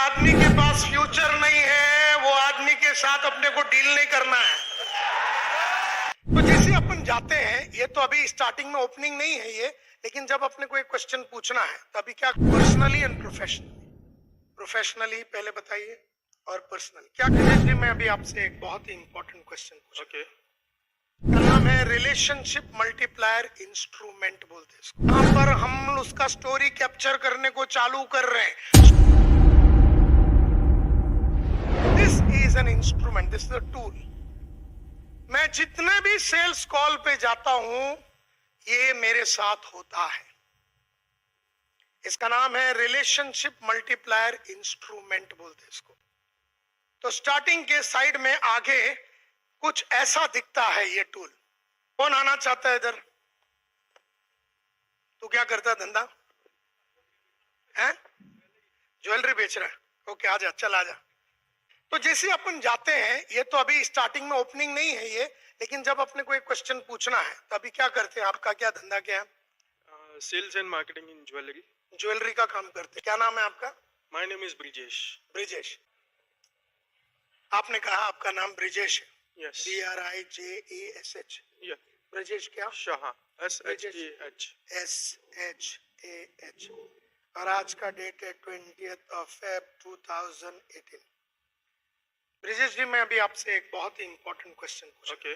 आदमी के पास फ्यूचर नहीं है, वो आदमी के साथ अपने को डील नहीं करना है। तो जैसे अपन जाते हैं, ये तो अभी स्टार्टिंग में ओपनिंग नहीं है ये, लेकिन जब अपने को एक क्वेश्चन पूछना है तो अभी क्या पर्सनली एंड प्रोफेशनली पहले बताइए और पर्सनली क्या। ब्रिजेश जी, मैं अभी आपसे एक बहुत ही इंपॉर्टेंट क्वेश्चन पूछूं। ओके का नाम है रिलेशनशिप मल्टीप्लायर इंस्ट्रूमेंट बोलते हैं इसको। यहाँ पर हम उसका स्टोरी कैप्चर करने को चालू कर रहे हैं। This is an instrument, this is a tool. मैं जितने भी सेल्स कॉल पे जाता हूं, ये मेरे साथ होता है। इसका नाम है रिलेशनशिप मल्टीप्लायर इंस्ट्रूमेंट बोलते हैं इसको। तो स्टार्टिंग के साइड में आगे कुछ ऐसा दिखता है ये टूल। कौन आना चाहता है इधर? तू क्या करता है धंधा है? ज्वेलरी बेच रहा है। ओके, आजा, चल आजा। तो जैसे अपन जाते हैं, ये तो अभी स्टार्टिंग में ओपनिंग नहीं है ये, लेकिन जब अपने को एक क्वेश्चन पूछना है तो अभी क्या करते हैं? आपका क्या धंधा क्या है? Sales and marketing in jewellery. Jewellery का काम करते हैं। क्या नाम है आपका? My name is Brijesh. Brijesh. आपने कहा आपका नाम ब्रिजेश है। यस। BRIJESH। ब्रिजेश क्या? शाह। SHAH। SHAH। और आज का डेट है 20 Feb 2018। ब्रिजेश जी, मैं अभी आपसे एक बहुत ही इंपॉर्टेंट क्वेश्चन पूछूं। ओके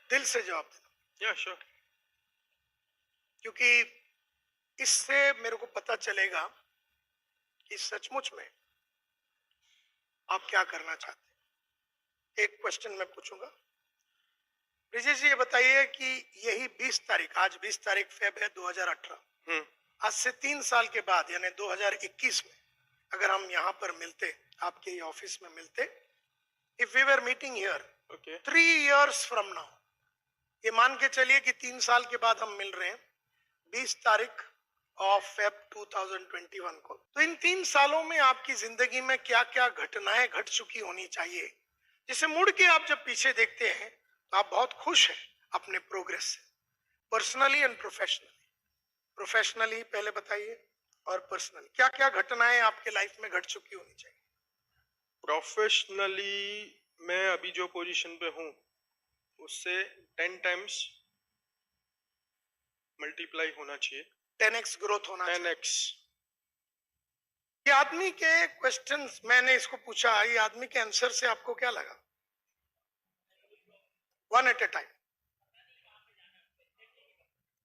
दिल से जवाब देना, या श्योर। क्योंकि इससे मेरे को पता चलेगा कि सचमुच में आप क्या करना चाहते हैं। एक क्वेश्चन मैं पूछूंगा। ब्रिजेश जी, ये बताइए कि यही 20 तारीख, आज 20 तारीख फेब है 2018, आज से 3 साल के बाद यानी 2021 में अगर हम यहाँ पर मिलते, आपके ये ऑफिस में मिलते, if we were meeting here okay 3 years from now, ये मान के चलिए कि 3 साल के बाद हम मिल रहे हैं 20 तारीख ऑफ फेब 2021 को, तो इन 3 सालों में आपकी जिंदगी में क्या क्या घटनाएं घट चुकी होनी चाहिए, जिसे मुड़ के आप जब पीछे देखते हैं तो आप बहुत खुश हैं अपने प्रोग्रेस से, पर्सनली एंड प्रोफेशनली पहले बताइए और पर्सनली क्या क्या घटनाएं आपके लाइफ में घट चुकी होनी चाहिए। प्रोफेशनली मैं अभी जो पोजीशन पे हूँ उससे 10 times मल्टीप्लाई होना चाहिए। 10x ग्रोथ होना चाहिए। 10x। ये आदमी के क्वेश्चंस मैंने इसको पूछा, ये आदमी के आंसर से आपको क्या लगा? One at a time.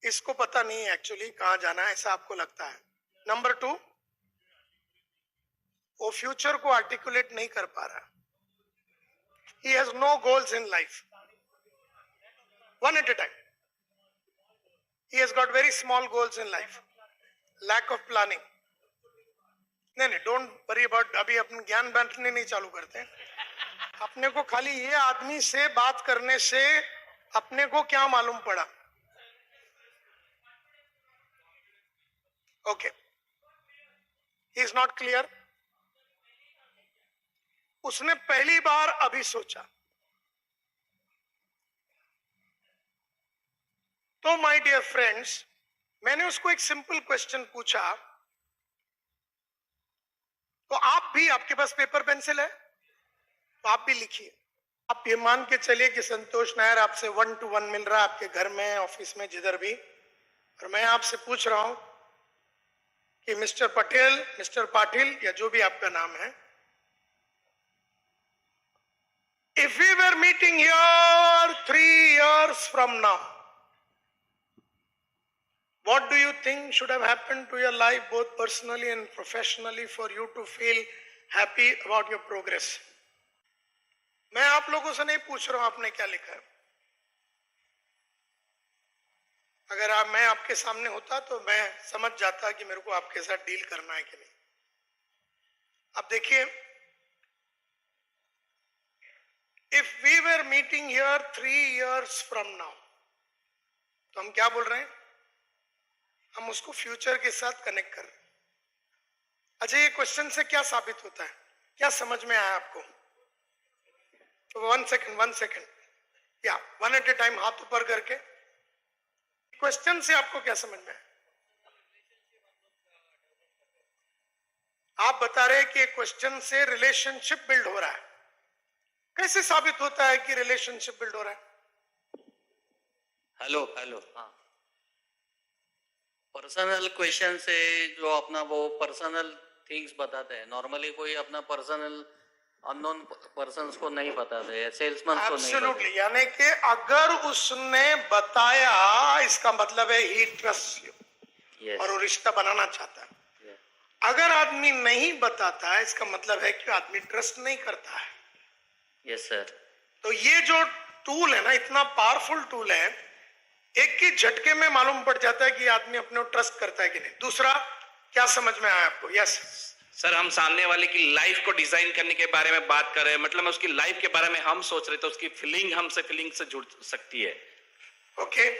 इसको पता नहीं है एक्चुअली कहां जाना है, ऐसा आपको लगता है। नंबर 2, वो फ्यूचर को आर्टिकुलेट नहीं कर पा रहा। He has no goals in life. One at a time. He has got very small goals in life. Lack of planning. नहीं, डोंट वरी अबाउट, अभी अपन ज्ञान बांटने नहीं चालू करते हैं। अपने को खाली ये आदमी से बात करने से अपने को क्या मालूम पड़ा? Okay, he is not clear. उसने पहली बार अभी सोचा। तो माय डियर फ्रेंड्स, मैंने उसको एक सिंपल क्वेश्चन पूछा, तो आप भी, आपके पास पेपर पेंसिल है तो आप भी लिखिए। आप ये मान के चलिए कि संतोष नायर आपसे 1 to 1 मिल रहा है आपके घर में, ऑफिस में, जिधर भी, और मैं आपसे पूछ रहा हूं कि मिस्टर पटेल, मिस्टर पाटिल या जो भी आपका नाम है, if we were meeting here 3 years from now, what do you think should have happened to your life both personally and professionally for you to feel happy about your progress? मैं आप लोगों से नहीं पूछ रहा हूं आपने क्या लिखा है। अगर मैं आपके सामने होता तो मैं समझ जाता कि मेरे को आपके साथ डील करना है कि नहीं। अब देखिए, if we were meeting here 3 years from now, तो हम क्या बोल रहे हैं? हम उसको फ्यूचर के साथ कनेक्ट कर रहे हैं। अच्छा, ये क्वेश्चन से क्या साबित होता है? क्या समझ में आया आपको? वन सेकंड या वन एट ए टाइम, हाथ ऊपर करके। क्वेश्चन से आपको क्या समझ में आया? आप बता रहे हैं कि क्वेश्चन से रिलेशनशिप बिल्ड हो रहा है। कैसे साबित होता है कि रिलेशनशिप बिल्ड हो रहा है? हेलो हेलो हाँ, पर्सनल क्वेश्चन से जो अपना वो पर्सनल थिंग्स बताते हैं, नॉर्मली कोई अपना पर्सनल अननोन पर्सन्स को नहीं बताते हैं, सेल्समैन को नहीं एब्सोल्युटली, यानी कि अगर उसने बताया इसका मतलब है ही ट्रस्ट यू बताते। और वो रिश्ता बनाना चाहता है। यस अगर आदमी नहीं बताता है इसका मतलब है कि आदमी ट्रस्ट नहीं करता है। Yes sir. तो ये जो टूल है ना, इतना पावरफुल टूल है, एक के झटके में मालूम पड़ जाता है कि आदमी अपने को ट्रस्ट करता है कि नहीं। दूसरा क्या समझ में आया आपको? यस सर, हम सामने वाले की लाइफ को डिजाइन करने के बारे में बात कर रहे हैं, मतलब उसकी लाइफ के बारे में हम सोच रहे थे, उसकी फीलिंग से जुड़ सकती है। ओके,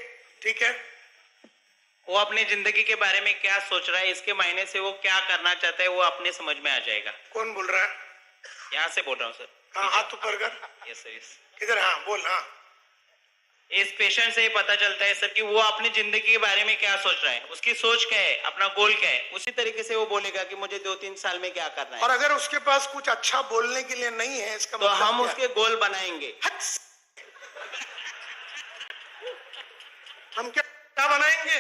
ठीक है। वो अपनी जिंदगी के बारे में क्या सोच रहा है, इसके मायने से वो क्या करना चाहता है वो अपने समझ में आ जाएगा। कौन बोल रहा है? यहाँ से बोल रहा हूँ सर। हाँ, हाथ ऊपर कर। Yes sir, yes. इधर, हाँ बोल। हाँ, इस क्वेश्चन से पता चलता है सर कि वो अपनी जिंदगी के बारे में क्या सोच रहा है, उसकी सोच क्या है, अपना गोल क्या है, उसी तरीके से वो बोलेगा कि मुझे 2-3 साल में क्या करना और है। अगर उसके पास कुछ अच्छा बोलने के लिए नहीं है इसका तो मतलब हम क्या? उसके गोल बनाएंगे। हम क्या बनाएंगे?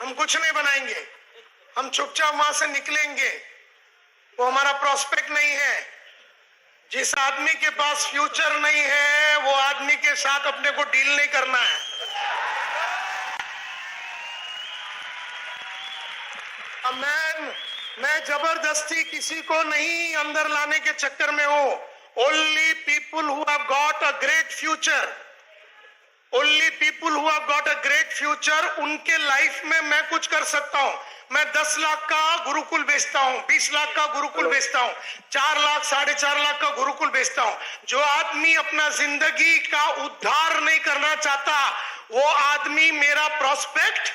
हम कुछ नहीं बनाएंगे, हम चुपचाप वहां से निकलेंगे। वो हमारा प्रोस्पेक्ट नहीं है। जिस आदमी के पास फ्यूचर नहीं है वो आदमी के साथ अपने को डील नहीं करना है। अब मैं जबरदस्ती किसी को नहीं अंदर लाने के चक्कर में हूं। Only people who have got a great future, only people who have got a great future, उनके लाइफ में मैं कुछ कर सकता हूं। मैं 10 लाख का गुरुकुल बेचता हूं, 20 लाख का गुरुकुल बेचता हूं, 4 लाख 4.5 लाख का गुरुकुल बेचता हूं। जो आदमी अपना जिंदगी का उद्धार नहीं करना चाहता वो आदमी मेरा प्रोस्पेक्ट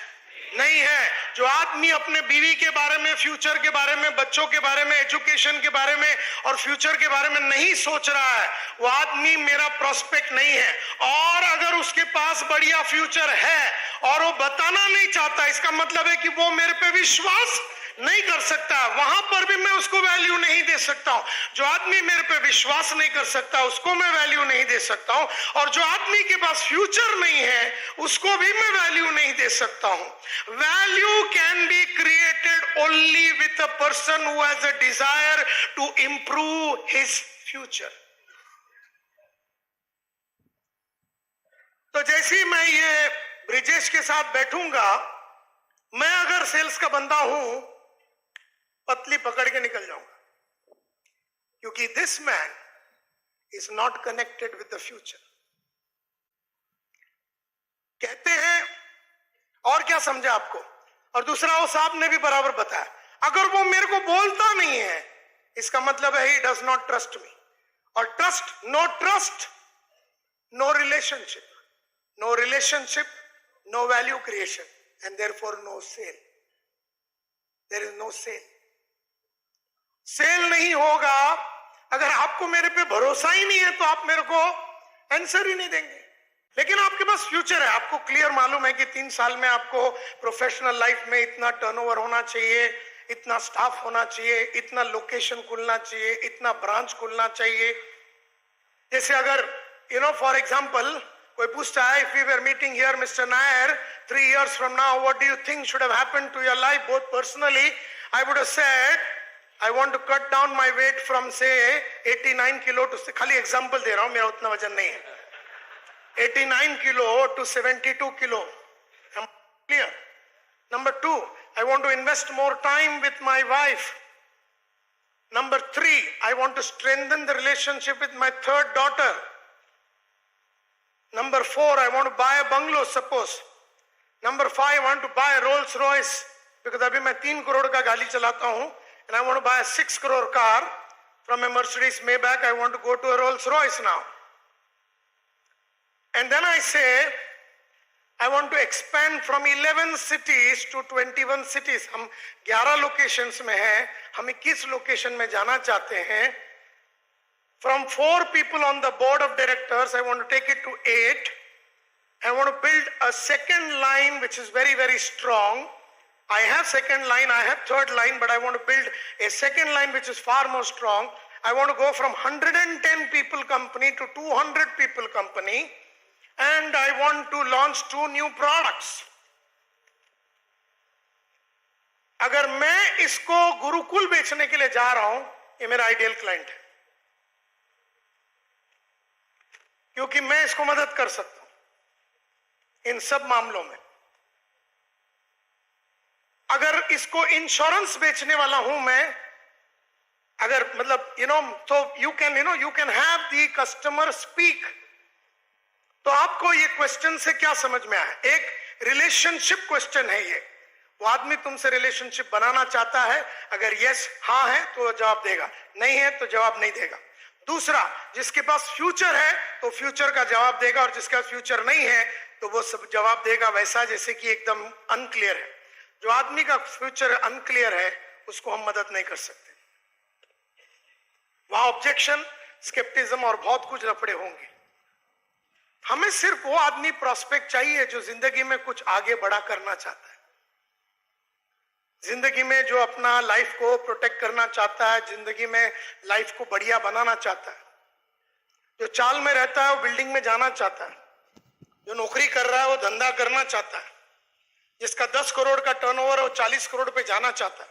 नहीं है। जो आदमी अपने बीवी के बारे में, फ्यूचर के बारे में, बच्चों के बारे में, एजुकेशन के बारे में और फ्यूचर के बारे में नहीं सोच रहा है वो आदमी मेरा प्रोस्पेक्ट नहीं है। और अगर उसके पास बढ़िया फ्यूचर है और वो बताना नहीं चाहता इसका मतलब है कि वो मेरे पे विश्वास नहीं कर सकता। वहां पर भी मैं उसको वैल्यू नहीं दे सकता हूं। जो आदमी मेरे पे विश्वास नहीं कर सकता उसको मैं वैल्यू नहीं दे सकता हूं, और जो आदमी के पास फ्यूचर नहीं है उसको भी मैं वैल्यू नहीं दे सकता हूं। Value can be created only with a person who has a desire to improve his future. तो जैसे मैं ये ब्रिजेश के साथ बैठूंगा, मैं अगर सेल्स का बंदा हूं पतली पकड़ के निकल जाऊंगा, क्योंकि this man is not connected with the future. कहते हैं, और क्या समझा आपको? और दूसरा वो साहब ने भी बराबर बताया, अगर वो मेरे को बोलता नहीं है इसका मतलब है he does not trust me. और trust no relationship, no relationship no value creation, and therefore no sale. There is no sale. Sale नहीं होगा। अगर आपको मेरे पे भरोसा ही नहीं है तो आप मेरे को आंसर ही नहीं देंगे। लेकिन आपके पास फ्यूचर है, आपको क्लियर मालूम है कि 3 साल में आपको प्रोफेशनल लाइफ में इतना टर्नओवर होना चाहिए, इतना स्टाफ होना चाहिए, इतना लोकेशन खुलना चाहिए, इतना ब्रांच खुलना चाहिए। जैसे अगर फॉर एग्जाम्पल कोई पूछता है, if we were meeting here mister Nair 3 years from now, what do you think should have happened to your life both personally? I would have said I want to cut down my weight from say 89 kilo to, खाली example दे रहा हूं, मेरा उतना वजन नहीं है, 89 kilo to 72 kilo. Am I clear? Number 2, I want to invest more time with my wife. Number 3, I want to strengthen the relationship with my 3rd daughter. Number 4, I want to buy a bungalow, suppose. Number 5, I want to buy a Rolls Royce, because अभी मैं 3 करोड़ का गाड़ी चलाता हूं, and I want to buy a 6 crore car from a Mercedes Maybach. I want to go to a Rolls Royce now. And then I say, I want to expand from 11 cities to 21 cities. हम 11 locations में हैं, हम 21 location में जाना चाहते हैं. From 4 people on the board of directors, I want to take it to 8. I want to build a second line which is very, very strong. I have second line, I have third line, but I want to build a second line which is far more strong. I want to go from 110 people company to 200 people company, and I want to launch 2 new products. अगर मैं इसको गुरुकुल बेचने के लिए जा रहा हूं, ये मेरा आइडियल क्लाइंट है, क्योंकि मैं इसको मदद कर सकता हूं इन सब मामलों में। अगर इसको इंश्योरेंस बेचने वाला हूं मैं, अगर मतलब तो you can have the customer speak. तो आपको ये क्वेश्चन से क्या समझ में आया? एक रिलेशनशिप क्वेश्चन है ये। वो आदमी तुमसे रिलेशनशिप बनाना चाहता है, अगर यस हाँ है तो जवाब देगा, नहीं है तो जवाब नहीं देगा। दूसरा, जिसके पास फ्यूचर है तो फ्यूचर का जवाब देगा, और जिसका फ्यूचर नहीं है तो वो सब जवाब देगा वैसा जैसे कि एकदम अनक्लियर है। जो आदमी का फ्यूचर अनक्लियर है उसको हम मदद नहीं कर सकते। वहां ऑब्जेक्शन, स्केप्टिज्म और बहुत कुछ लफड़े होंगे। हमें सिर्फ वो आदमी प्रोस्पेक्ट चाहिए जो जिंदगी में कुछ आगे बड़ा करना चाहता है, जिंदगी में जो अपना लाइफ को प्रोटेक्ट करना चाहता है, जिंदगी में लाइफ को बढ़िया बनाना चाहता है, जो चाल में रहता है वो बिल्डिंग में जाना चाहता है, जो नौकरी कर रहा है वो धंधा करना चाहता है, जिसका 10 करोड़ का टर्नओवर है वो 40 करोड़ पे जाना चाहता है,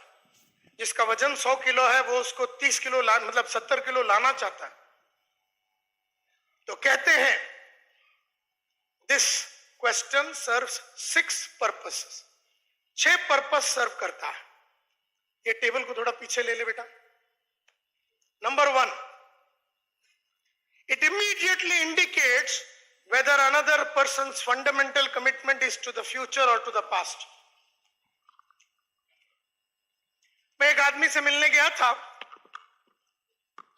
जिसका वजन 100 किलो है वो उसको 30 किलो मतलब 70 किलो लाना चाहता है। तो कहते हैं this question serves 6 purposes, 6 purpose serve करता है। ये टेबल को थोड़ा पीछे ले ले बेटा। Number 1, it immediately indicates whether another person's fundamental commitment is to the future or to the past. मैं एक आदमी से मिलने गया था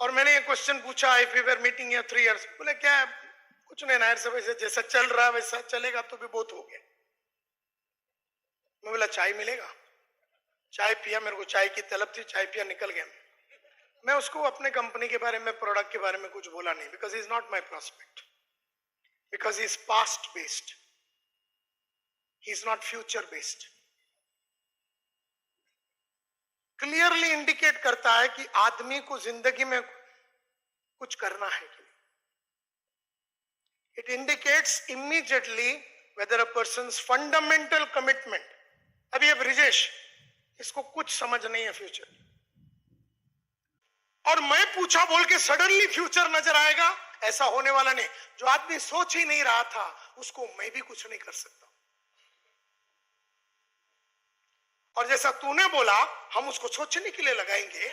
और मैंने ये क्वेश्चन पूछा, if we were meeting here 3 years, बोले क्या है? कुछ नहीं, नायर से वैसे जैसा चल रहा है वैसा चलेगा तो भी बहुत हो गया। मैं बोला चाय मिलेगा? चाय पिया, मेरे को चाय की तलब थी, चाय पिया, निकल गया। मैं उसको अपने कंपनी के बारे में, प्रोडक्ट के बारे में कुछ बोला नहीं, because he is not my prospect, because he is past based, he is not future based. Clearly indicate करता है कि आदमी को जिंदगी में कुछ करना है कि नहीं। It indicates immediately weather a persons fundamental commitment. अभी अब ब्रिजेश, इसको कुछ समझ नहीं है फ्यूचर, और मैं पूछा बोल के सडनली फ्यूचर नजर आएगा, ऐसा होने वाला नहीं। जो आदमी सोच ही नहीं रहा था उसको मैं भी कुछ नहीं कर सकता। और जैसा तूने बोला हम उसको सोचने के लिए लगाएंगे,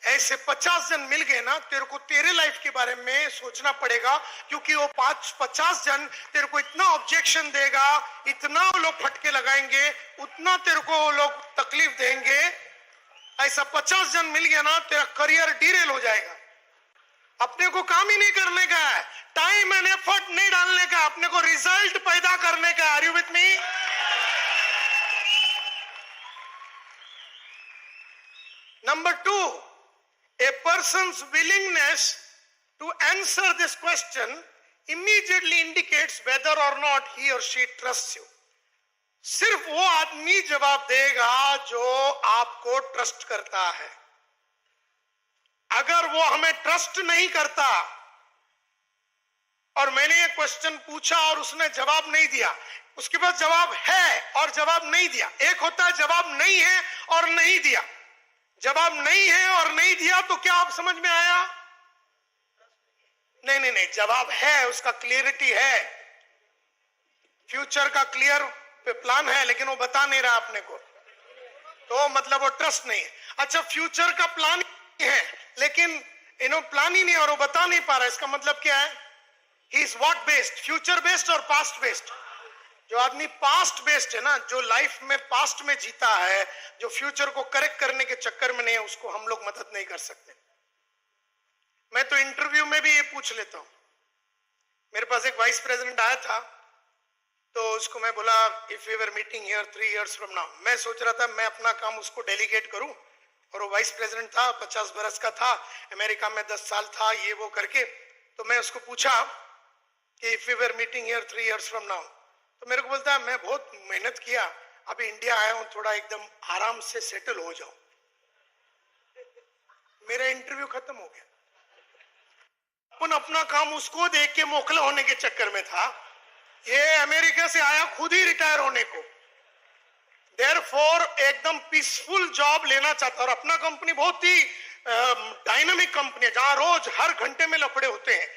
ऐसे 50 जन मिल गए ना, तेरे को तेरे लाइफ के बारे में सोचना पड़ेगा, क्योंकि वो 50 जन तेरे को इतना ऑब्जेक्शन देगा, इतना वो लोग फटके लगाएंगे, उतना तेरे को वो लोग तकलीफ देंगे। ऐसा 50 जन मिल गया ना, तेरा करियर डिरेल हो जाएगा। अपने को काम ही नहीं करने का है, टाइम एंड एफर्ट नहीं डालने का, अपने को रिजल्ट पैदा करने का। Are you with me? Number 2, a person's willingness to answer this question immediately indicates whether or not he or she trusts you. सिर्फ वो आदमी जवाब देगा जो आपको ट्रस्ट करता है। अगर वो हमें ट्रस्ट नहीं करता और मैंने ये क्वेश्चन पूछा और उसने जवाब नहीं दिया, उसके पास जवाब है और जवाब नहीं दिया। एक होता है जवाब नहीं है और नहीं दिया। जवाब नहीं है और नहीं दिया तो क्या आप समझ में आया? नहीं, जवाब है, उसका क्लियरिटी है, फ्यूचर का क्लियर प्लान है, लेकिन वो बता नहीं रहा अपने को, तो मतलब वो ट्रस्ट नहीं है। अच्छा, फ्यूचर का प्लान है लेकिन प्लान ही नहीं और वो बता नहीं पा रहा, इसका मतलब क्या है? He is what based, future based और पास्ट बेस्ड। जो आदमी पास्ट बेस्ड है ना, जो लाइफ में पास्ट में जीता है, जो फ्यूचर को करेक्ट करने के चक्कर में नहीं है, उसको हम लोग मदद नहीं कर सकते। मैं तो इंटरव्यू में भी ये पूछ लेता हूं। मेरे पास एक वाइस प्रेसिडेंट आया था, तो उसको मैं बोला if we were meeting here 3 years from now, मैं सोच रहा था मैं अपना काम उसको डेलीगेट करूं, और वो वाइस प्रेसिडेंट था, 50 बरस का था, अमेरिका में 10 साल था, ये वो करके। तो मैं उसको पूछा कि if we were meeting here 3 years from now, तो मेरे को बोलता है मैं बहुत मेहनत किया, अभी इंडिया आया हूं, थोड़ा एकदम आराम से सेटल हो जाओ। मेरा इंटरव्यू खत्म हो गया। अपन अपना काम उसको देख के मोकला होने के चक्कर में था, ये अमेरिका से आया खुद ही रिटायर होने को, देयरफॉर एकदम पीसफुल जॉब लेना चाहता। और अपना कंपनी बहुत ही डायनामिक कंपनी है, जहां रोज हर घंटे में लफड़े होते हैं।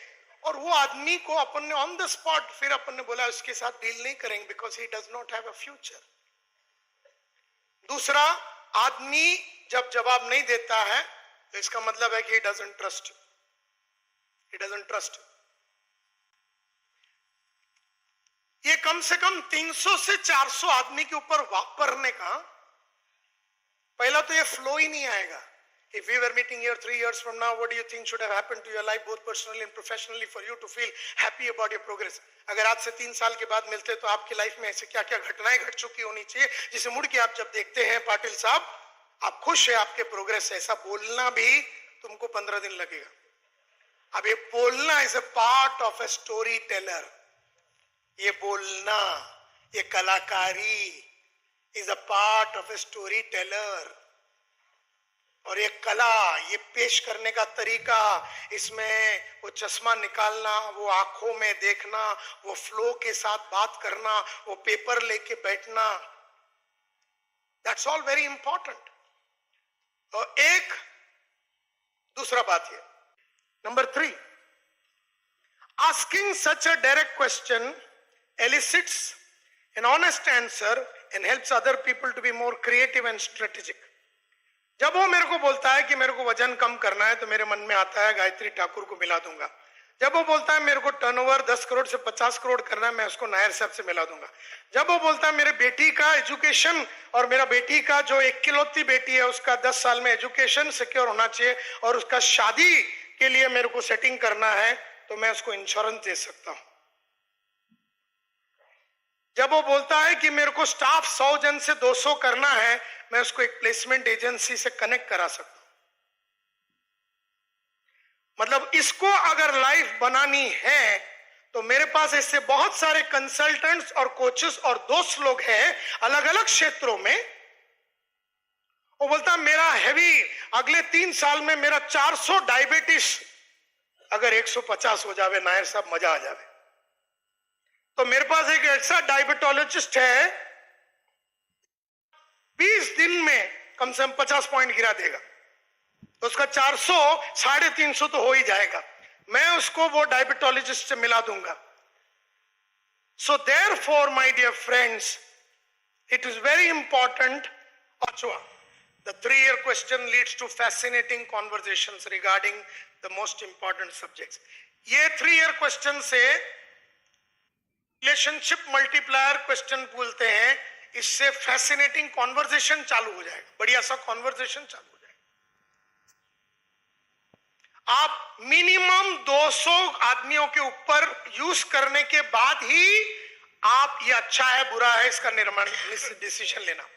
और वो आदमी को अपन ने ऑन द स्पॉट फिर अपन ने बोला उसके साथ डील नहीं करेंगे, because he does not have a future. दूसरा, आदमी जब जवाब नहीं देता है तो इसका मतलब है कि he doesn't trust. ये कम से कम 300 से 400 आदमी के ऊपर वापरने का पहला तो ये फ्लो ही नहीं आएगा। If we were meeting here 3 years from now, what do you think should have happened to your life, both personally and professionally, for you to feel happy about your progress? अगर आज से 3 साल के बाद मिलते तो आपकी लाइफ में ऐसे क्या क्या घटनाएं घट चुकी होनी चाहिए जिसे मुड़ के आप जब देखते हैं पाटिल साहब आप खुश है आपके प्रोग्रेस से। ऐसा बोलना भी तुमको 15 दिन लगेगा। अब ये बोलना is a part of a story teller. ये बोलना, ये कलाकारी is a part of a story teller. और ये कला, ये पेश करने का तरीका, इसमें वो चश्मा निकालना, वो आंखों में देखना, वो फ्लो के साथ बात करना, वो पेपर लेके बैठना, दैट्स ऑल वेरी इंपॉर्टेंट। और एक दूसरा बात ये, number 3, asking such a direct question elicits an honest answer and helps other people to be more creative and strategic. जब वो मेरे को बोलता है कि मेरे को वजन कम करना है तो मेरे मन में आता है गायत्री ठाकुर को मिला दूंगा। जब वो बोलता है मेरे को टर्नओवर 10 करोड़ से 50 करोड़ करना है, मैं उसको नायर साहब से मिला दूंगा। जब वो बोलता है मेरे बेटी का एजुकेशन और मेरा बेटी का जो इकलौती बेटी है उसका 10 साल में एजुकेशन सिक्योर होना चाहिए और उसका शादी के लिए मेरे को सेटिंग करना है, तो मैं उसको इंश्योरेंस दे सकता हूं। जब वो बोलता है कि मेरे को स्टाफ 100 जन से 200 करना है, मैं उसको एक प्लेसमेंट एजेंसी से कनेक्ट करा सकता हूं। मतलब इसको अगर लाइफ बनानी है तो मेरे पास ऐसे बहुत सारे कंसल्टेंट्स और कोचेस और दोस्त लोग हैं अलग अलग क्षेत्रों में। वो बोलता है मेरा हैवी अगले 3 साल में मेरा 400 डायबिटीज अगर 150 हो जावे नायर साहब, मजा आ जावे। तो मेरे पास एक ऐसा डायबिटोलॉजिस्ट है 20 दिन में कम से कम 50 पॉइंट गिरा देगा, तो उसका 400 350 तो हो ही जाएगा। मैं उसको वो डायबिटोलॉजिस्ट से मिला दूंगा। So therefore my dear friends, it is very important. The 3-year question leads to fascinating conversations regarding the most important subjects. ये 3-year question से रिलेशनशिप मल्टीप्लायर क्वेश्चन बोलते हैं, इससे फैसिनेटिंग कॉन्वर्सेशन चालू हो जाएगा, बढ़िया सा कॉन्वर्सेशन चालू हो जाएगा। आप मिनिमम 200 आदमियों के ऊपर यूज करने के बाद ही आप ये अच्छा है बुरा है इसका निर्माण डिसीजन लेना।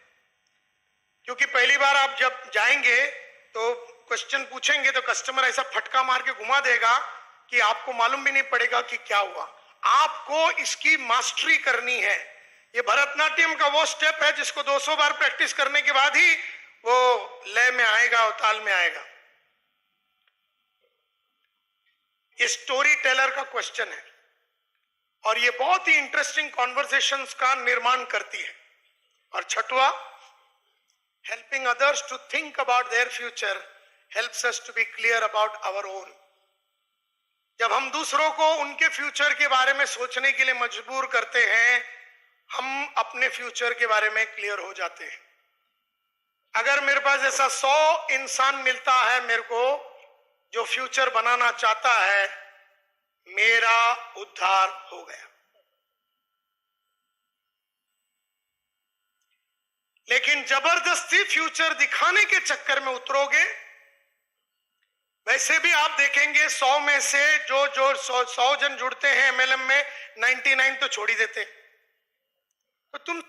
क्योंकि पहली बार आप जब जाएंगे तो क्वेश्चन पूछेंगे तो कस्टमर ऐसा फटका मार के घुमा देगा कि आपको मालूम भी नहीं पड़ेगा कि क्या हुआ। आपको इसकी मास्टरी करनी है। ये भरतनाट्यम का वो स्टेप है जिसको 200 बार प्रैक्टिस करने के बाद ही वो लय में आएगा और ताल में आएगा। ये स्टोरी टेलर का क्वेश्चन है और ये बहुत ही इंटरेस्टिंग कॉन्वर्सेशंस का निर्माण करती है। और छठवा, helping others to think about their future helps us to be clear about our own. जब हम दूसरों को उनके फ्यूचर के बारे में सोचने के लिए मजबूर करते हैं, हम अपने फ्यूचर के बारे में क्लियर हो जाते हैं। अगर मेरे पास ऐसा 100 इंसान मिलता है मेरे को जो फ्यूचर बनाना चाहता है, मेरा उद्धार हो गया। लेकिन जबरदस्ती फ्यूचर दिखाने के चक्कर में उतरोगे, वैसे भी आप देखेंगे 100 में से जो 100 जन जुड़ते हैं एमएलएम में, 99 तो छोड़ ही देते। तो तुम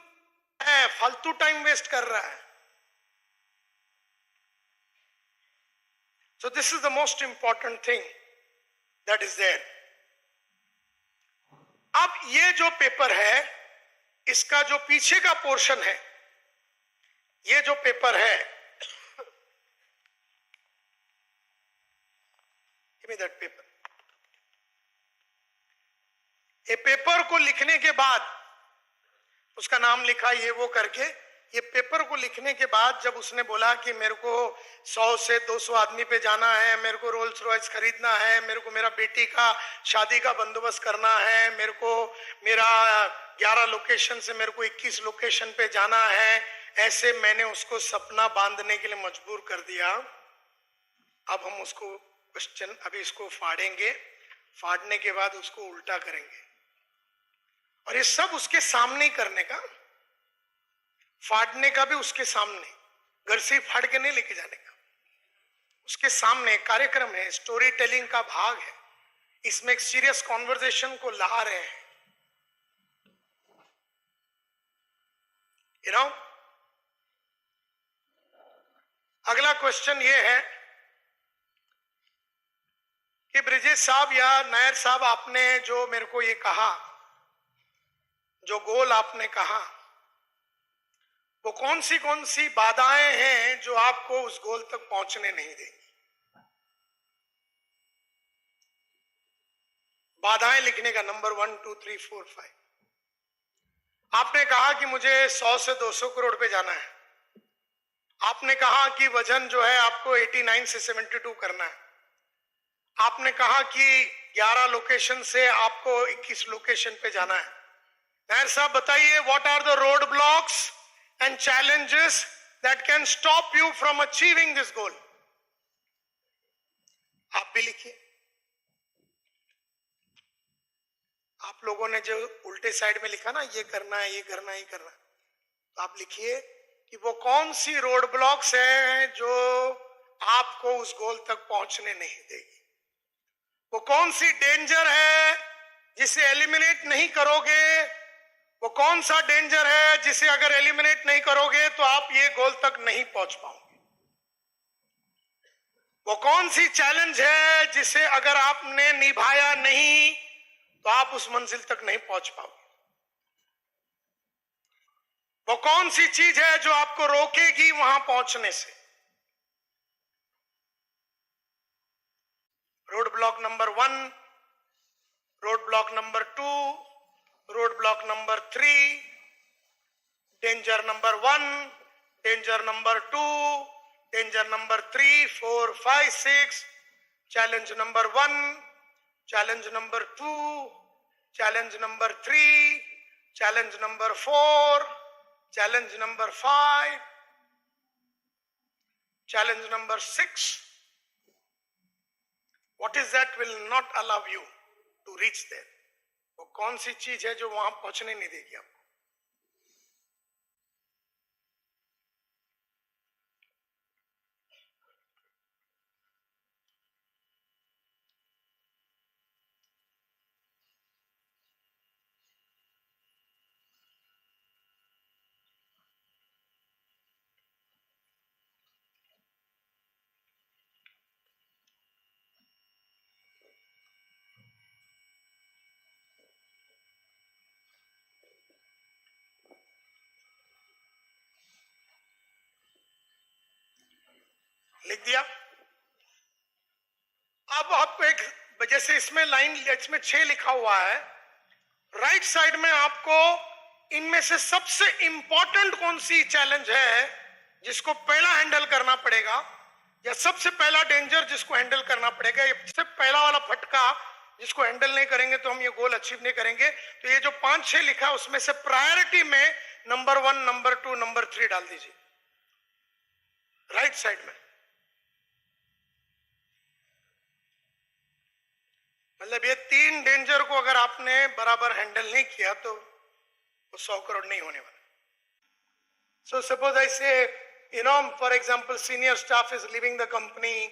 फालतू टाइम वेस्ट कर रहा है। So this is the most important thing that is there. अब ये जो पेपर है, इसका जो पीछे का पोर्शन है, ये जो पेपर है, गिव मी दैट पेपर। ये पेपर को लिखने के बाद, उसका नाम लिखा ये वो करके, ये पेपर को लिखने के बाद जब उसने बोला कि मेरे को 100 से 200 आदमी पे जाना है, मेरे को रोल्स रॉयस खरीदना है, मेरे को मेरा बेटी का शादी का बंदोबस्त करना है, मेरे को मेरा 11 लोकेशन से मेरे को 21 लोकेशन पे जाना है, ऐसे मैंने उसको सपना बांधने के लिए मजबूर कर दिया। अब हम उसको क्वेश्चन, अभी इसको फाड़ेंगे, फाड़ने के बाद उसको उल्टा करेंगे, और ये सब उसके सामने ही करने का, फाड़ने का भी उसके सामने, घर से ही फाड़ के नहीं लेके जाने का, उसके सामने कार्यक्रम है, स्टोरी टेलिंग का भाग है, इसमें एक सीरियस कॉन्वर्सेशन को ला रहे हैं। You know? अगला क्वेश्चन ये है कि ब्रिजेश साहब या नायर साहब, आपने जो मेरे को ये कहा, जो गोल आपने कहा, वो कौन सी बाधाएं हैं जो आपको उस गोल तक पहुंचने नहीं देंगी? बाधाएं लिखने का नंबर 1 2 3 4 5। आपने कहा कि मुझे 100 से 200 करोड़ पे जाना है। आपने कहा कि वजन जो है आपको 89 से 72 करना है। आपने कहा कि 11 लोकेशन से आपको 21 लोकेशन पे जाना है। नायर साहब बताइए, what are the roadblocks and challenges that can stop you from achieving this goal? आप भी लिखिए। आप लोगों ने जो उल्टे साइड में लिखा ना, ये करना है, ये करना है, ये करना है, तो आप लिखिए कि वो कौन सी रोड ब्लॉक्स हैं जो आपको उस गोल तक पहुंचने नहीं देगी। वो कौन सी डेंजर है जिसे एलिमिनेट नहीं करोगे, वो कौन सा डेंजर है जिसे अगर एलिमिनेट नहीं करोगे तो आप ये गोल तक नहीं पहुंच पाओगे। वो कौन सी चैलेंज है जिसे अगर आपने निभाया नहीं तो आप उस मंजिल तक नहीं पहुंच पाओगे। वो कौन सी चीज है जो आपको रोकेगी वहां पहुंचने से। Road block number 1, road block number 2, road block number 3, danger number 1, danger number 2, danger number 3, 4, 5, 6, challenge number 1, challenge number 2, challenge number 3, challenge number 4, challenge number 5, challenge number 6. What is that will not allow you to reach there? वो कौन सी चीज है जो वहां पहुंचने नहीं देगी आपको? लिख दिया। अब आपको एक, जैसे इसमें लाइन, इसमें 6 लिखा हुआ है, राइट साइड में आपको इनमें से सबसे इंपॉर्टेंट कौन सी चैलेंज है जिसको पहला हैंडल करना पड़ेगा, या सबसे पहला डेंजर जिसको हैंडल करना पड़ेगा, या सबसे पहला वाला फटका जिसको हैंडल नहीं करेंगे तो हम ये गोल अचीव नहीं करेंगे। तो ये जो 5-6 लिखा है उसमें से प्रायोरिटी में नंबर 1, नंबर 2, नंबर 3 डाल दीजिए राइट साइड में। मतलब ये 3 डेंजर को अगर आपने बराबर हैंडल नहीं किया तो वो 100 करोड़ नहीं होने वाला। सो सपोज आई से, you know, for example, senior staff is leaving the company,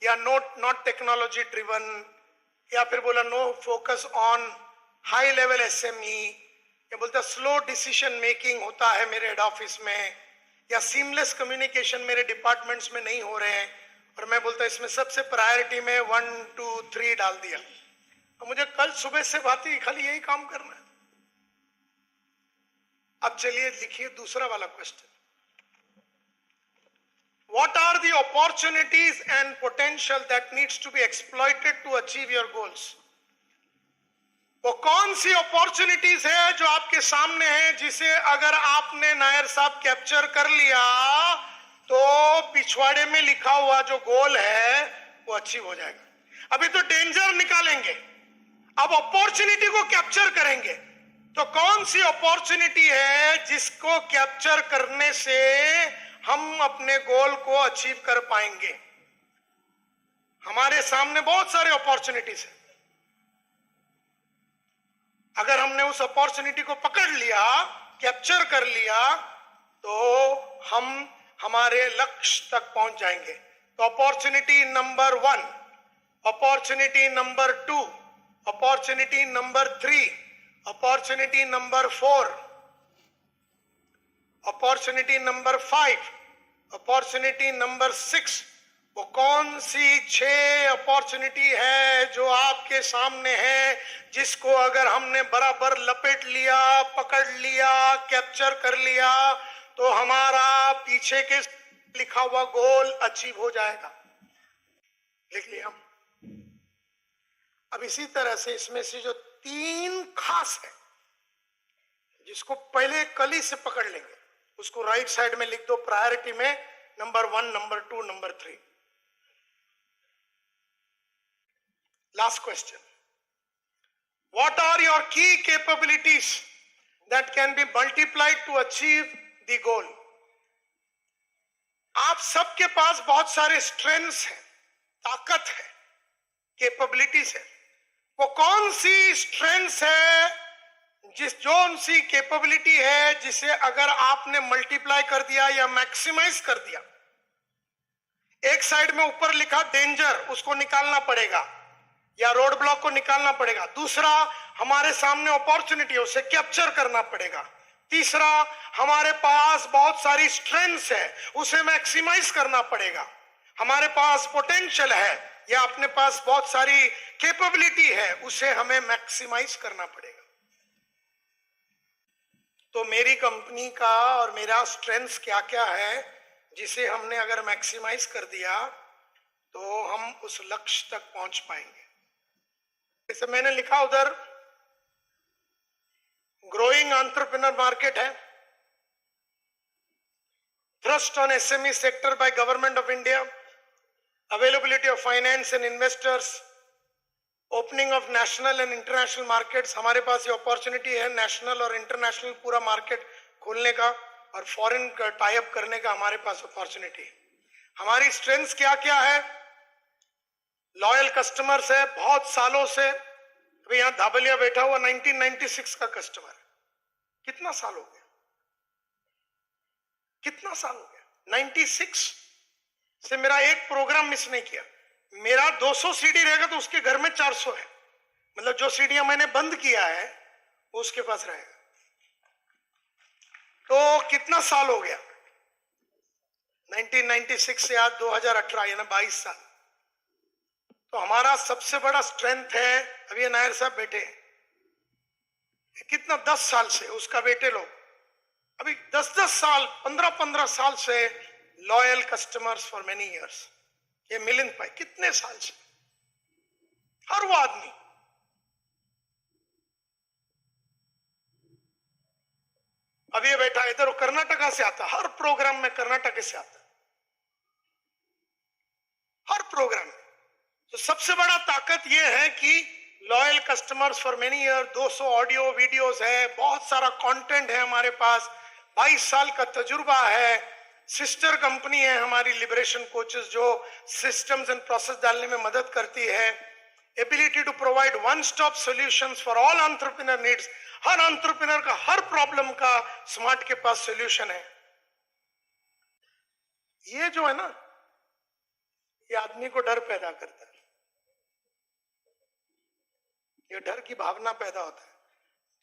या not technology driven, या फिर बोला no focus on high level SME, या बोलता स्लो डिसीजन मेकिंग होता है मेरे हेड ऑफिस में, या सीमलेस कम्युनिकेशन मेरे डिपार्टमेंट्स में नहीं हो रहे हैं, और मैं बोलता इसमें सबसे प्रायोरिटी में 1, 2, 3 डाल दिया। मुझे कल सुबह से बात ही खाली यही काम करना है। अब चलिए लिखिए दूसरा वाला question. What are the opportunities and potential that needs to be exploited to achieve your goals? वो कौन सी अपॉर्चुनिटीज है जो आपके सामने है जिसे अगर आपने नायर साहब कैप्चर कर लिया तो पिछवाड़े में लिखा हुआ जो गोल है वो अचीव हो जाएगा। अभी तो डेंजर निकालेंगे, अब अपॉर्चुनिटी को कैप्चर करेंगे। तो कौन सी अपॉर्चुनिटी है जिसको कैप्चर करने से हम अपने गोल को अचीव कर पाएंगे? हमारे सामने बहुत सारे अपॉर्चुनिटीज है। अगर हमने उस अपॉर्चुनिटी को पकड़ लिया, कैप्चर कर लिया, तो हम हमारे लक्ष्य तक पहुंच जाएंगे। तो opportunity number 1, opportunity number 2, opportunity number 3, opportunity number 4, opportunity number 5, opportunity number 6। वो कौन सी 6 अपॉर्चुनिटी है जो आपके सामने है जिसको अगर हमने बराबर लपेट लिया, पकड़ लिया, कैप्चर कर लिया तो हमारा पीछे के लिखा हुआ गोल अचीव हो जाएगा? लिख लिया। अब इसी तरह से इसमें से जो 3 खास है जिसको पहले कली से पकड़ लेंगे उसको राइट साइड में लिख दो प्रायोरिटी में, number 1, number 2, number 3। Last question. What are your key capabilities that can be multiplied to achieve the goal? आप सबके पास बहुत सारे स्ट्रेंथ्स हैं, ताकत है, कैपेबिलिटीज है। वो कौन सी स्ट्रेंथ्स है, जोन सी कैपेबिलिटी है जिसे अगर आपने मल्टीप्लाई कर दिया या मैक्सिमाइज कर दिया? एक साइड में ऊपर लिखा डेंजर, उसको निकालना पड़ेगा या रोड ब्लॉक को निकालना पड़ेगा। दूसरा, हमारे सामने अपॉर्चुनिटी है, उसे कैप्चर करना पड़ेगा। तीसरा, हमारे पास बहुत सारी स्ट्रेंथ्स है, उसे मैक्सिमाइज करना पड़ेगा। हमारे पास पोटेंशियल है या अपने पास बहुत सारी कैपेबिलिटी है, उसे हमें मैक्सिमाइज करना पड़ेगा। तो मेरी कंपनी का और मेरा स्ट्रेंथ्स क्या क्या है जिसे हमने अगर मैक्सिमाइज कर दिया तो हम उस लक्ष्य तक पहुंच पाएंगे। जैसे मैंने लिखा उधर ग्रोइंग एंटरप्रेन्योर मार्केट है, thrust on SME sector by Government of India, availability of finance and investors, opening of national and international markets। हमारे पास ये अपॉर्चुनिटी है नेशनल और इंटरनेशनल पूरा मार्केट खोलने का और फॉरेन टाई अप करने का हमारे पास अपॉर्चुनिटी है। हमारी स्ट्रेंथ्स क्या क्या है? लॉयल कस्टमर्स है, बहुत सालों से। अभी यहां धाबलिया बैठा हुआ 1996 का कस्टमर है। कितना साल हो गया? कितना साल हो गया? 96 से मेरा एक प्रोग्राम मिस नहीं किया। मेरा 200 सीडी रहेगा तो उसके घर में 400 है, मतलब जो सीडियां मैंने बंद किया है वो उसके पास रहेगा। तो कितना साल हो गया? 1996 से आज 2018 यानी 22 साल। तो हमारा सबसे बड़ा स्ट्रेंथ है, अभी ये नायर साहब बैठे हैं, कितना 10 साल से, उसका बेटे लोग अभी 10-10 साल, 15-15 साल से loyal customers for many years. ये मिलिंद भाई कितने साल से, हर वो आदमी अब ये बैठा इधर, कर्नाटका से आता, हर प्रोग्राम में कर्नाटक से आता, हर प्रोग्राम में। तो सबसे बड़ा ताकत ये है कि loyal customers for many year, 200 audio videos है, बहुत सारा कंटेंट है हमारे पास, 22 साल का तजुर्बा है। सिस्टर कंपनी है हमारी लिबरेशन कोचेस जो सिस्टम्स एंड प्रोसेस डालने में मदद करती है। Ability to provide one stop solutions for all entrepreneur needs. हर एंटरप्रेन्योर का हर प्रॉब्लम का स्मार्ट के पास सॉल्यूशन है। ये जो है ना, ये आदमी को डर पैदा करता है, ये डर की भावना पैदा होता है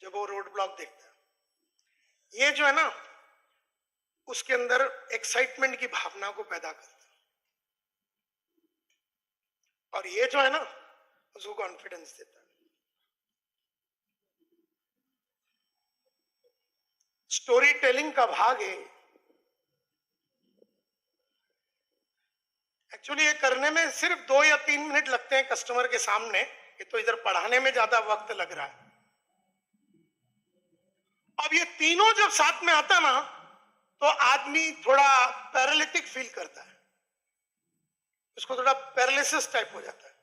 जब वो रोड ब्लॉक देखता है। ये जो है ना, उसके अंदर एक्साइटमेंट की भावना को पैदा करता है, और ये जो है ना, उसको कॉन्फिडेंस देता है। स्टोरी टेलिंग का भाग है। एक्चुअली ये करने में सिर्फ 2 या 3 मिनट लगते हैं कस्टमर के सामने, ये तो इधर पढ़ाने में ज्यादा वक्त लग रहा है। अब ये तीनों जब साथ में आता ना तो आदमी थोड़ा पैरालिटिक फील करता है, उसको थोड़ा पैरालिसिस टाइप हो जाता है।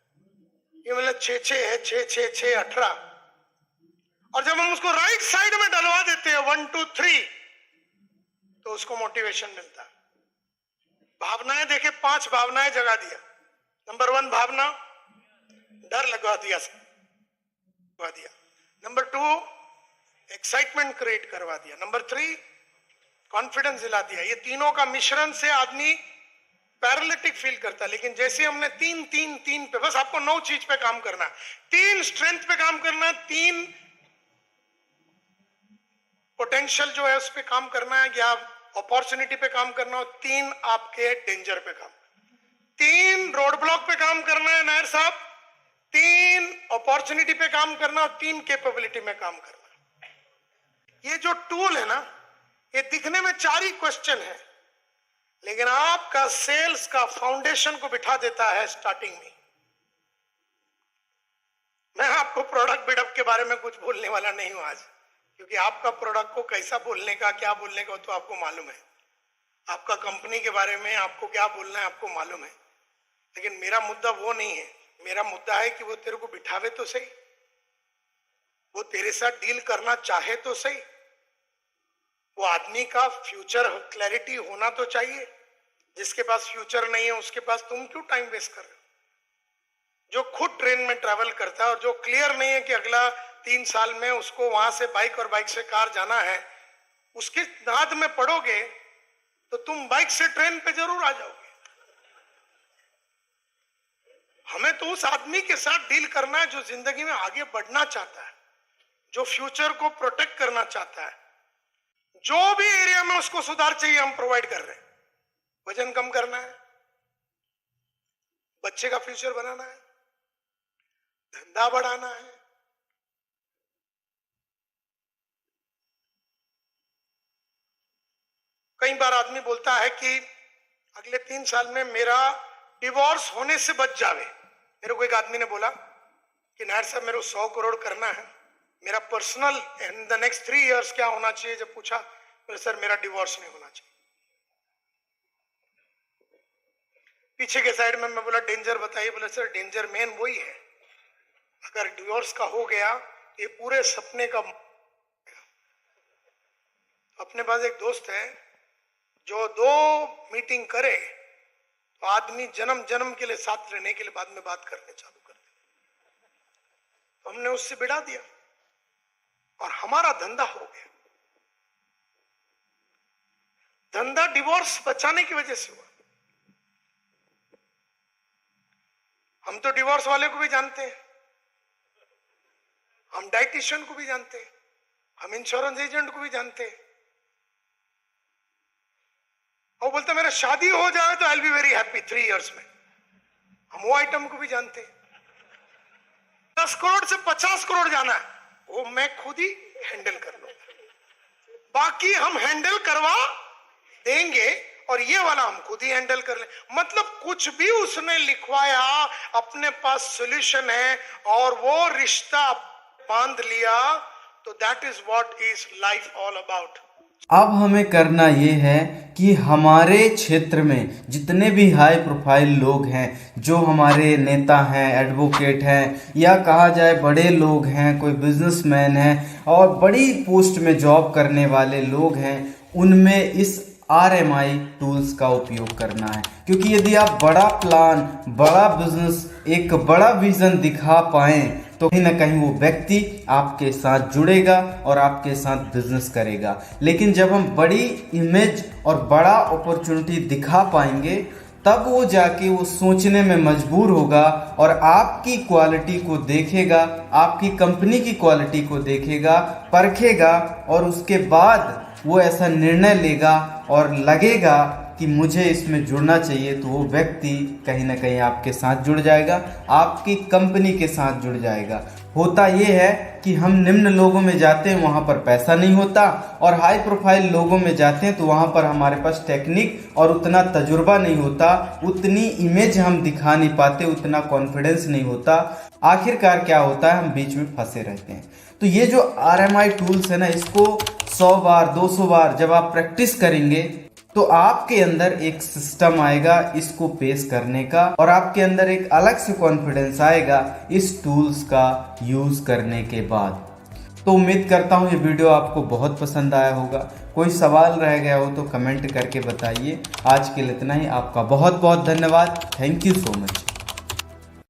ये मतलब 6 है, 6 6 6 18, और जब हम उसको राइट साइड में डलवा देते हैं 1 2 3 तो उसको मोटिवेशन मिलता है। भावनाएं देखे, 5 भावनाएं जगा दिया। नंबर 1 भावना डर लगवा दिया। नंबर 2 एक्साइटमेंट क्रिएट करवा दिया। नंबर 3 कॉन्फिडेंस दिला दिया। ये तीनों का मिश्रण से आदमी पैरालिटिक फील करता है। लेकिन जैसे हमने 3 3 3 पे, बस आपको 9 चीज पे काम करना है। 3 स्ट्रेंथ पे काम करना है, 3 पोटेंशियल जो है उस पे काम करना है, या अपॉर्चुनिटी पे काम करना हो, 3 आपके डेंजर पे काम, 3 रोड ब्लॉक पे काम करना है नायर साहब, 3 अपॉर्चुनिटी पे काम करना और 3 कैपेबिलिटी में काम करना। ये जो टूल है ना, ये दिखने में 4 ही क्वेश्चन है, लेकिन आपका सेल्स का फाउंडेशन को बिठा देता है स्टार्टिंग में। मैं आपको प्रोडक्ट बिल्डअप के बारे में कुछ बोलने वाला नहीं हूं आज, क्योंकि आपका प्रोडक्ट को कैसा बोलने का, क्या बोलने का, तो आपको मालूम है। आपका कंपनी के बारे में आपको क्या बोलना है आपको मालूम है। लेकिन मेरा मुद्दा वो नहीं है। मेरा मुद्दा है कि वो तेरे को बिठावे तो सही, वो तेरे साथ डील करना चाहे तो सही। वो आदमी का फ्यूचर क्लैरिटी होना तो चाहिए। जिसके पास फ्यूचर नहीं है उसके पास तुम क्यों टाइम वेस्ट कर रहे हो? जो खुद ट्रेन में ट्रैवल करता है और जो क्लियर नहीं है कि अगला 3 साल में उसको वहां से बाइक और बाइक से कार जाना है, उसके नाद में पड़ोगे तो तुम बाइक से ट्रेन पे जरूर आ जाओगे। हमें तो उस आदमी के साथ डील करना है जो जिंदगी में आगे बढ़ना चाहता है, जो फ्यूचर को प्रोटेक्ट करना चाहता है। जो भी एरिया में उसको सुधार चाहिए हम प्रोवाइड कर रहे हैं। वजन कम करना है, बच्चे का फ्यूचर बनाना है, धंधा बढ़ाना है, कई बार आदमी बोलता है कि अगले 3 साल में मेरा डिवोर्स होने से बच जावे। मेरे को एक आदमी ने बोला कि नायर साहब मेरे को 100 करोड़ करना है, मेरा personal in the next 3 years क्या होना चाहिए? जब पूछा तो सर मेरा डिवोर्स नहीं होना चाहिए। पीछे के साइड में मैं बोला डेंजर बताइए। बोला सर डेंजर मेन वही है, अगर डिवोर्स का हो गया ये पूरे सपने का। अपने पास एक दोस्त है जो 2 मीटिंग करे तो आदमी जन्म जन्म के लिए साथ रहने के लिए बाद में बात करने चालू कर दे। तो हमने उससे बिड़ा दिया और हमारा धंधा हो गया। धंधा डिवोर्स बचाने की वजह से हुआ। हम तो डिवोर्स वाले को भी जानते हैं, हम डाइटिशियन को भी जानते हैं, हम इंश्योरेंस एजेंट को भी जानते हैं। और बोलते मेरा शादी हो जाए तो I will be very happy 3 years में। हम वो आइटम को भी जानते हैं। 10 करोड़ से 50 करोड़ जाना है वो मैं खुद ही हैंडल कर लूंगा, बाकी हम हैंडल करवा देंगे और ये वाला हम खुद ही हैंडल कर ले। मतलब कुछ भी उसने लिखवाया, अपने पास सॉल्यूशन है और वो रिश्ता बांध लिया, तो that is what is life all about. अब हमें करना ये है कि हमारे क्षेत्र में जितने भी हाई प्रोफाइल लोग हैं, जो हमारे नेता हैं, एडवोकेट हैं, या कहा जाए बड़े लोग हैं, कोई बिजनेसमैन है और बड़ी पोस्ट में जॉब करने वाले लोग हैं, उनमें इस RMI टूल्स का उपयोग करना है। क्योंकि यदि आप बड़ा प्लान, बड़ा बिजनेस, एक बड़ा विजन दिखा पाएं तो कहीं ना कहीं वो व्यक्ति आपके साथ जुड़ेगा और आपके साथ बिजनेस करेगा। लेकिन जब हम बड़ी इमेज और बड़ा अपॉर्चुनिटी दिखा पाएंगे तब वो जाके वो सोचने में मजबूर होगा और आपकी क्वालिटी को देखेगा, आपकी कंपनी की क्वालिटी को देखेगा, परखेगा और उसके बाद वो ऐसा निर्णय लेगा और लगेगा कि मुझे इसमें जुड़ना चाहिए, तो वो व्यक्ति कहीं ना कहीं आपके साथ जुड़ जाएगा, आपकी कंपनी के साथ जुड़ जाएगा। होता ये है कि हम निम्न लोगों में जाते हैं, वहाँ पर पैसा नहीं होता, और हाई प्रोफाइल लोगों में जाते हैं तो वहाँ पर हमारे पास टेक्निक और उतना तजुर्बा नहीं होता, उतनी इमेज हम दिखा नहीं पाते, उतना कॉन्फिडेंस नहीं होता। आखिरकार क्या होता है, हम बीच में फंसे रहते हैं। तो ये जो RMI टूल्स है ना, इसको 100 बार 200 बार जब आप प्रैक्टिस करेंगे तो आपके अंदर एक सिस्टम आएगा इसको पेश करने का, और आपके अंदर एक अलग से कॉन्फिडेंस आएगा इस टूल्स का यूज करने के बाद। तो उम्मीद करता हूँ ये वीडियो आपको बहुत पसंद आया होगा। कोई सवाल रह गया हो तो कमेंट करके बताइए। आज के लिए इतना ही। आपका बहुत बहुत धन्यवाद। Thank you so much.